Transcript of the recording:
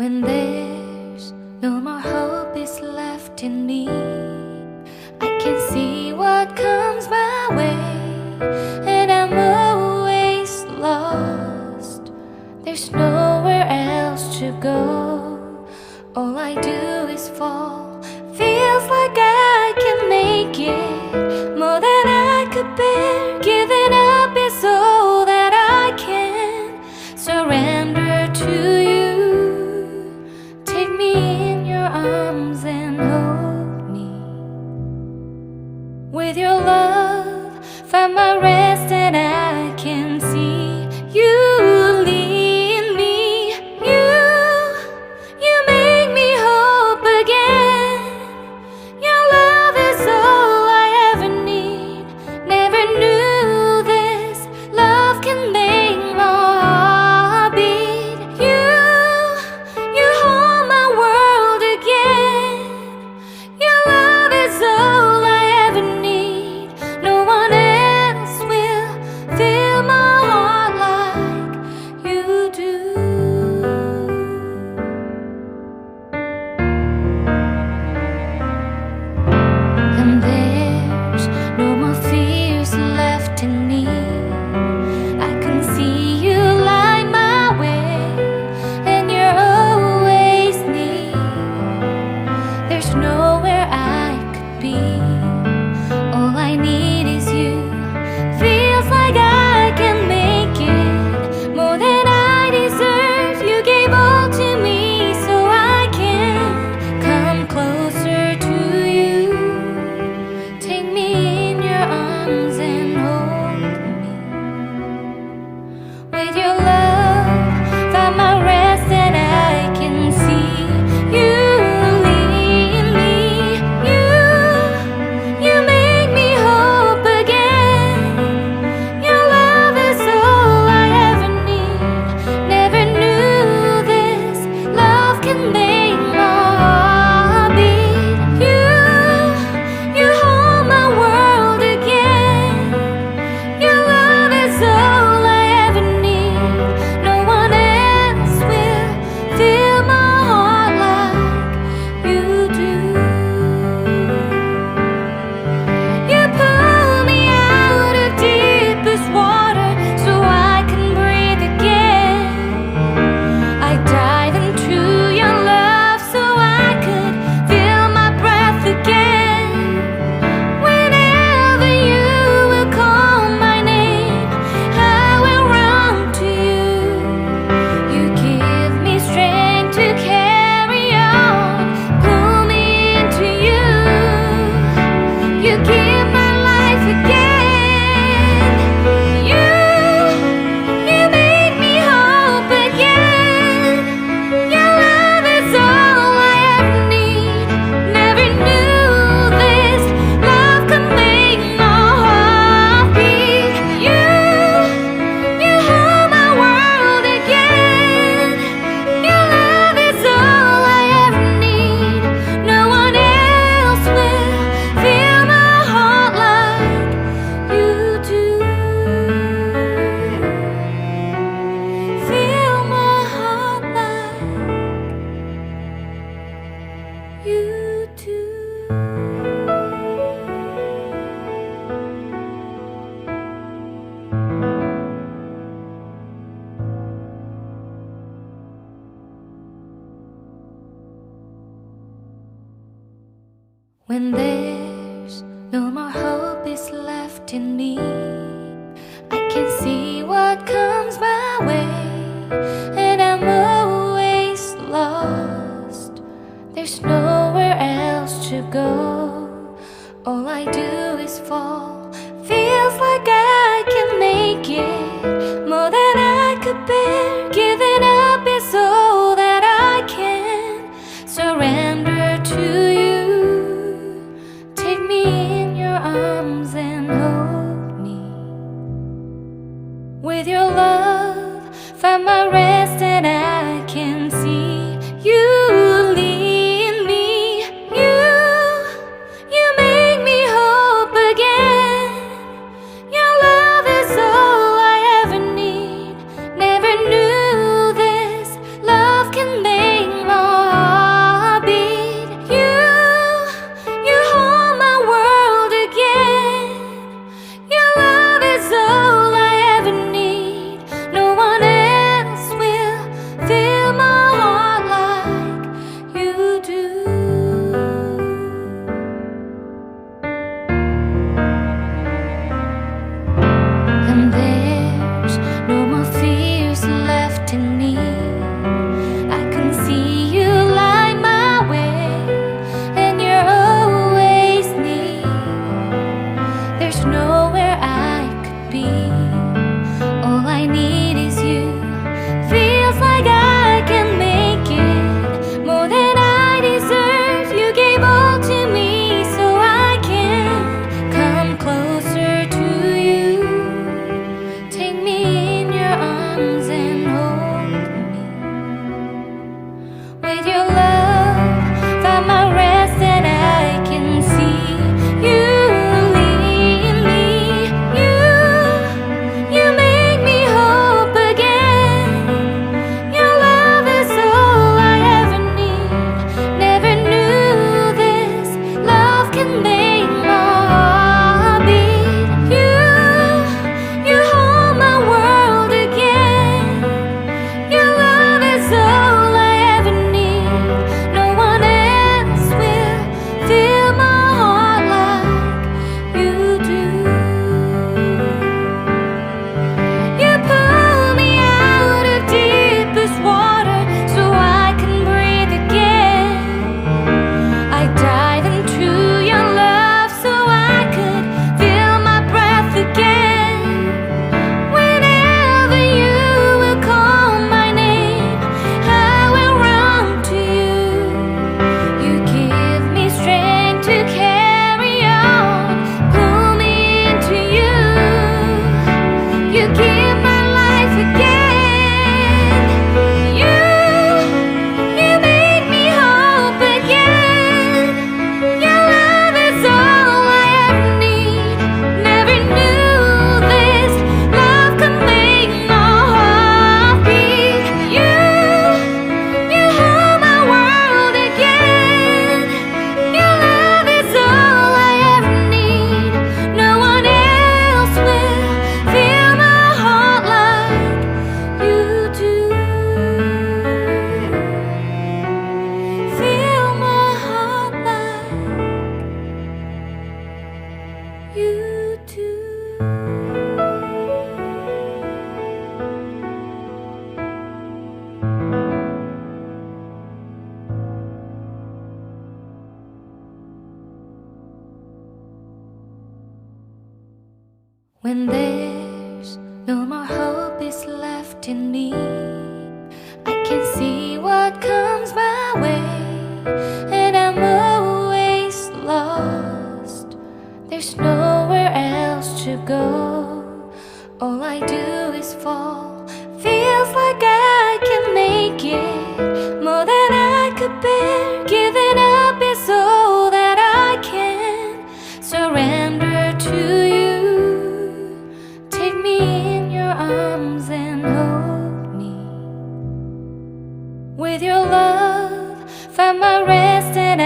When there's no more hope is left in me, I can see what comes my way, and I'm always lost. There's nowhere else to go. All I do is fall. Feels like I can make it more than I could bear. Giving up is all that I can surrender to you. Take me in your arms and hold me. With your love, find my rest, and I can see you lead me. You make me hope again. Your love is all I ever need. Never knew this love can make my heart beat. You hold my world again. Your love is all I ever need. No one else will fill my heart like you do. And there's no more fears left in me. I can see you light my way, and you're always near. There's nowhere I could be. All I need is you. Feels like I can make it more than I deserve. You gave all to me so I can come closer to you. Take me in your arms and hold me. With your love, find my rest, and I can see you lead me. You make me hope again. Your love is all I ever need. Never knew this love can make my heart beat. You hold my world again. Your love is all I ever need. No one else will fill my heart like you do. You pull me out of deepest water so I can breathe again. I dive into your love so I could feel my breath again. Whenever you will call my name, I will run to you. You give me strength to carry on. Pull me into you. You give my life again. You make me hope again. Your love is all I ever need. Never knew this love could make my heart beat. You hold my world again. Your love is all I ever need. No one else will fill my heart like you do. Fill my heart like you do. When there's no more hope is left in me, I can see what comes my way, and I'm always lost. There's nowhere else to go. All I do is fall. Feels like I can make it more than I could bear. Giving up is all that I can surrender to you. Take me in your arms and hold me. When there's no more hope is left in me, I can see what comes my way, and I'm always lost. There's nowhere else to go. All I do is fall. Feels like I can make it more than I could bear. Giving up is all that I can surrender to you. Take me in your arms and hold me. With your love, find my rest and